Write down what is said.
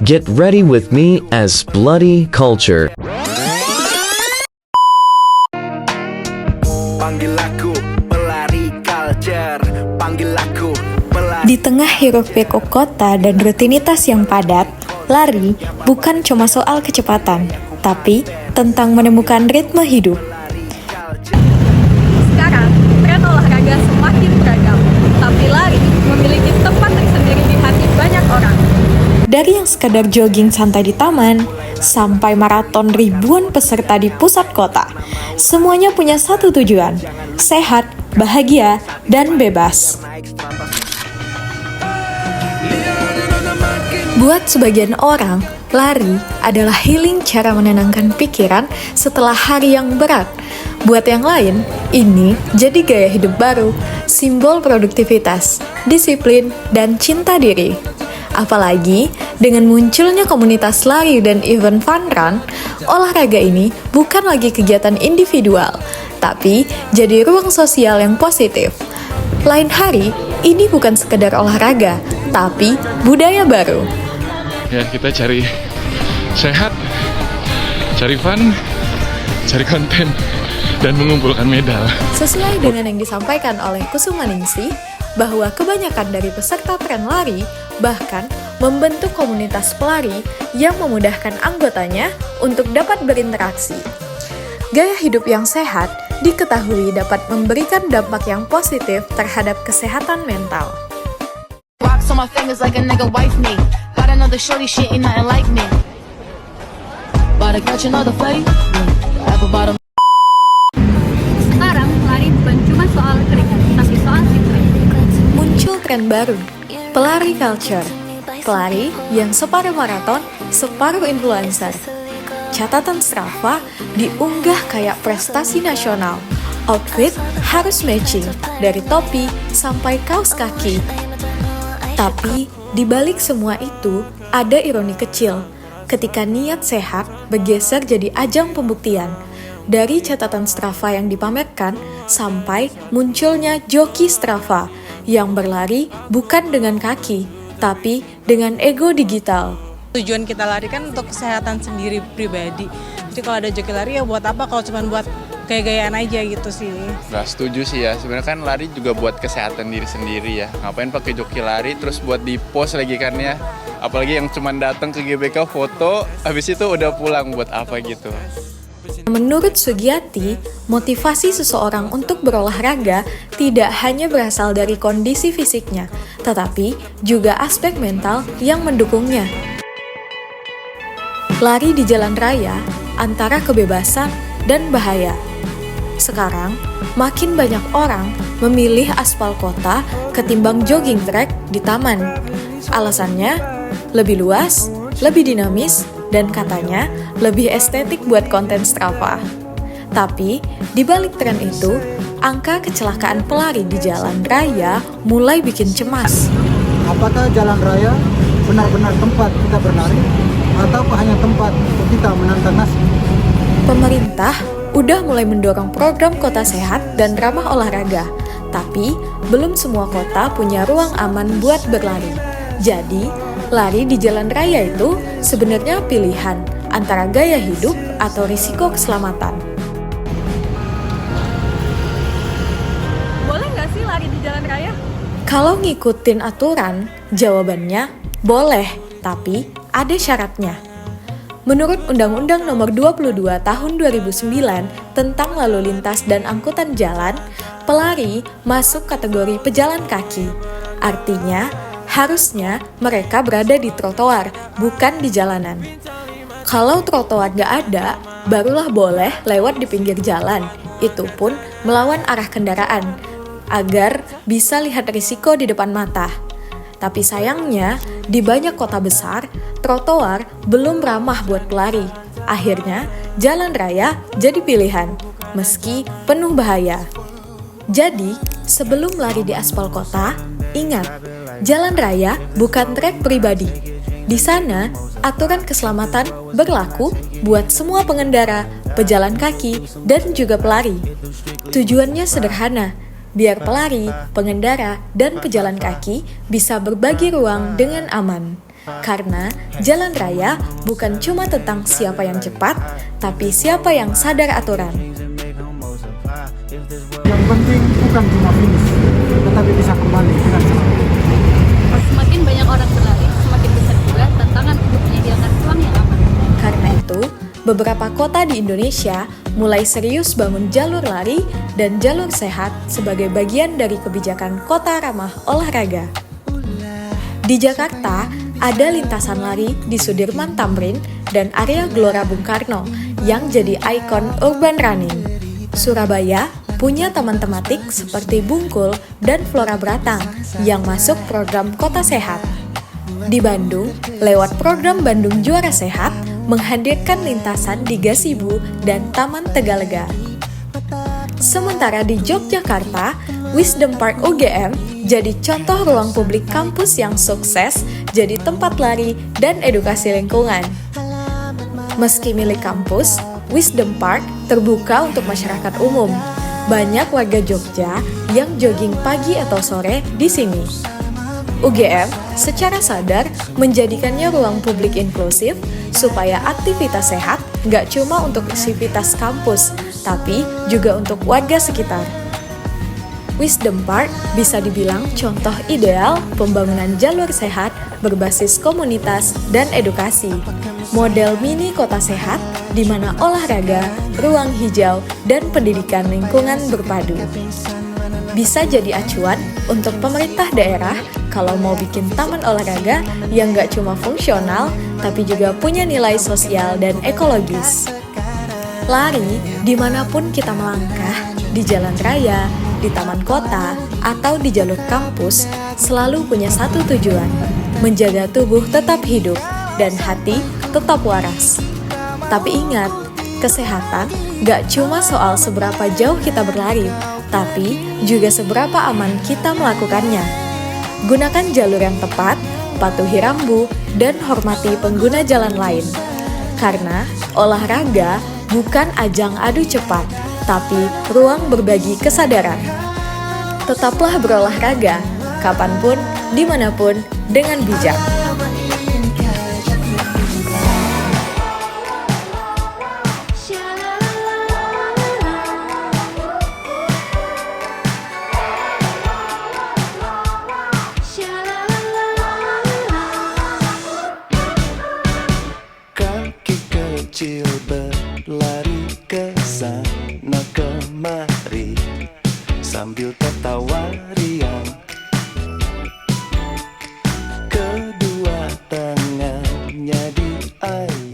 Get ready with me as Bloody Culture. Panggil aku pelari culture. Panggil aku pelari. Di tengah hiruk-pikuk kota dan rutinitas yang padat, lari bukan cuma soal kecepatan, tapi tentang menemukan ritme hidup. Sekarang, tren olahraga semakin beragam, tapi lari memiliki tempat tersendiri di hati banyak orang. Dari yang sekadar jogging santai di taman, sampai maraton ribuan peserta di pusat kota, semuanya punya satu tujuan, sehat, bahagia, dan bebas. Buat sebagian orang, lari adalah healing cara menenangkan pikiran setelah hari yang berat. Buat yang lain, ini jadi gaya hidup baru, simbol produktivitas, disiplin, dan cinta diri. Apalagi dengan munculnya komunitas lari dan event fun run, olahraga ini bukan lagi kegiatan individual, tapi jadi ruang sosial yang positif. Lain hari, ini bukan sekedar olahraga, tapi budaya baru. Ya, kita cari sehat, cari fun, cari konten, dan mengumpulkan medal. Sesuai dengan yang disampaikan oleh Kusumaningsih, bahwa kebanyakan dari peserta tren lari bahkan membentuk komunitas pelari yang memudahkan anggotanya untuk dapat berinteraksi. Gaya hidup yang sehat diketahui dapat memberikan dampak yang positif terhadap kesehatan mental. Rocks on my fingers like a nigga wife me. Got another shorty, she ain't nothing like me. About to catch another fight. Apple bottom. Sekarang, lari bukan cuma soal keringat, tapi soal fitness. Muncul tren baru, pelari culture. Pelari yang separuh maraton, separuh influencer. Catatan Strava diunggah kayak prestasi nasional. Outfit harus matching, dari topi sampai kaos kaki. Tapi, di balik semua itu, ada ironi kecil. Ketika niat sehat bergeser jadi ajang pembuktian. Dari catatan Strava yang dipamerkan, sampai munculnya joki Strava, yang berlari bukan dengan kaki, tapi dengan ego digital. Tujuan kita lari kan untuk kesehatan sendiri pribadi. Jadi kalau ada joki lari ya buat apa kalau cuma buat gaya-gayaan aja gitu sih. Gak setuju sih ya, sebenarnya kan lari juga buat kesehatan diri sendiri ya. Ngapain pakai joki lari terus buat di post lagi kan ya. Apalagi yang cuma datang ke GBK foto, habis itu udah pulang buat apa gitu. Menurut Sugiyati, motivasi seseorang untuk berolahraga tidak hanya berasal dari kondisi fisiknya, tetapi juga aspek mental yang mendukungnya. Lari di jalan raya antara kebebasan dan bahaya. Sekarang, makin banyak orang memilih aspal kota ketimbang jogging track di taman. Alasannya, lebih luas, lebih dinamis, dan katanya lebih estetik buat konten Strava. Tapi, di balik tren itu, angka kecelakaan pelari di jalan raya mulai bikin cemas. Apakah jalan raya benar-benar tempat kita berlari atau hanya tempat untuk kita menantang nasib? Pemerintah udah mulai mendorong program kota sehat dan ramah olahraga, tapi belum semua kota punya ruang aman buat berlari. Jadi, lari di jalan raya itu sebenarnya pilihan antara gaya hidup atau risiko keselamatan. Boleh nggak sih lari di jalan raya? Kalau ngikutin aturan, jawabannya boleh, tapi ada syaratnya. Menurut Undang-Undang Nomor 22 Tahun 2009 tentang Lalu Lintas dan Angkutan Jalan, pelari masuk kategori pejalan kaki. Artinya, harusnya mereka berada di trotoar, bukan di jalanan. Kalau trotoar gak ada, barulah boleh lewat di pinggir jalan, itu pun melawan arah kendaraan, agar bisa lihat risiko di depan mata. Tapi sayangnya, di banyak kota besar, trotoar belum ramah buat pelari. Akhirnya, jalan raya jadi pilihan, meski penuh bahaya. Jadi, sebelum lari di aspal kota, ingat, jalan raya bukan trek pribadi. Di sana, aturan keselamatan berlaku buat semua pengendara, pejalan kaki, dan juga pelari. Tujuannya sederhana, biar pelari, pengendara, dan pejalan kaki bisa berbagi ruang dengan aman. Karena jalan raya bukan cuma tentang siapa yang cepat, tapi siapa yang sadar aturan. Yang penting bukan cuma finish, tetapi bisa kembali dengan selamat. Semakin banyak orang berlari, semakin besar juga tantangan untuk menyediakan ruang yang aman. Karena itu, beberapa kota di Indonesia mulai serius bangun jalur lari dan jalur sehat sebagai bagian dari kebijakan kota ramah olahraga. Di Jakarta, ada lintasan lari di Sudirman Tamrin dan area Gelora Bung Karno yang jadi ikon urban running. Surabaya punya taman tematik seperti Bungkul dan Flora Beratang yang masuk program Kota Sehat. Di Bandung, lewat program Bandung Juara Sehat, menghadirkan lintasan di Gasibu dan Taman Tegalega. Sementara di Yogyakarta, Wisdom Park UGM jadi contoh ruang publik kampus yang sukses jadi tempat lari dan edukasi lingkungan. Meski milik kampus, Wisdom Park terbuka untuk masyarakat umum. Banyak warga Jogja yang jogging pagi atau sore di sini. UGM secara sadar menjadikannya ruang publik inklusif supaya aktivitas sehat nggak cuma untuk aktivitas kampus, tapi juga untuk warga sekitar. Wisdom Park bisa dibilang contoh ideal pembangunan jalur sehat berbasis komunitas dan edukasi. Model mini kota sehat di mana olahraga, ruang hijau, dan pendidikan lingkungan berpadu. Bisa jadi acuan untuk pemerintah daerah kalau mau bikin taman olahraga yang nggak cuma fungsional, tapi juga punya nilai sosial dan ekologis. Lari dimanapun kita melangkah, di jalan raya, di taman kota, atau di jalur kampus, selalu punya satu tujuan, menjaga tubuh tetap hidup dan hati tetap waras. Tapi ingat, kesehatan nggak cuma soal seberapa jauh kita berlari, tapi juga seberapa aman kita melakukannya. Gunakan jalur yang tepat, patuhi rambu, dan hormati pengguna jalan lain. Karena olahraga bukan ajang adu cepat, tapi ruang berbagi kesadaran. Tetaplah berolahraga, kapanpun, dimanapun, dengan bijak. Kaki kecil berlari ke sana kemari sambil tertawa riang. Kedua tangannya di air.